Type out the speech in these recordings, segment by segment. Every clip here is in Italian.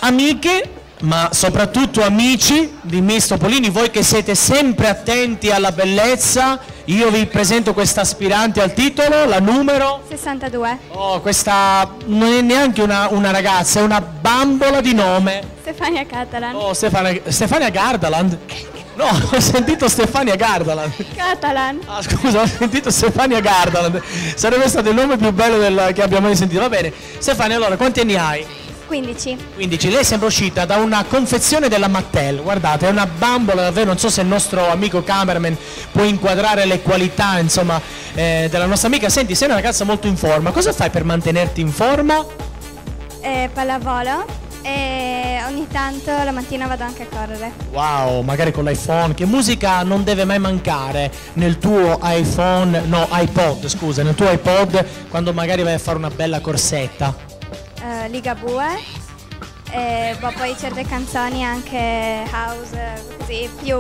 Amiche, ma soprattutto amici di Miss Topolini, voi che siete sempre attenti alla bellezza, io vi presento questa aspirante al titolo, la numero 62. Oh, questa non è neanche una ragazza, è una bambola di nome. Stefania Catalan. Oh, Stefania Gardaland? No, ho sentito Stefania Gardaland. Catalan. Ah, scusa, ho sentito Stefania Gardaland. Sarebbe stato il nome più bello che abbiamo mai sentito. Va bene. Stefania, allora, quanti anni hai? 15. 15. Lei sembra uscita da una confezione della Mattel. Guardate, è una bambola davvero. Non so se il nostro amico cameraman può inquadrare le qualità, insomma, della nostra amica. Senti, sei una ragazza molto in forma. Cosa fai per mantenerti in forma? Pallavolo e ogni tanto la mattina vado anche a correre. Wow, magari con l'iPhone. Che musica non deve mai mancare nel tuo iPhone, no, iPod, scusa, nel tuo iPod quando magari vai a fare una bella corsetta? Ligabue e poi certe canzoni anche house, così più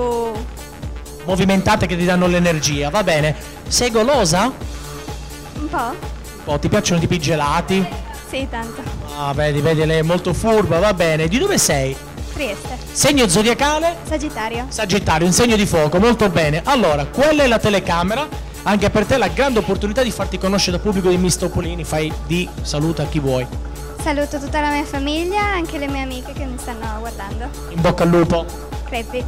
movimentate che ti danno l'energia, va bene. Sei golosa? un po'? Oh, ti piacciono tipo i gelati? Sì, tanto. Ah, vedi, lei è molto furba, va bene. Di dove sei? Trieste. Segno zodiacale? Sagittario. Sagittario, un segno di fuoco, molto bene. Allora, quella è la telecamera. Anche per te la grande opportunità di farti conoscere dal pubblico di Miss Topolini. Saluta chi vuoi. Saluto tutta la mia famiglia, anche le mie amiche che mi stanno guardando. In bocca al lupo. Crepi.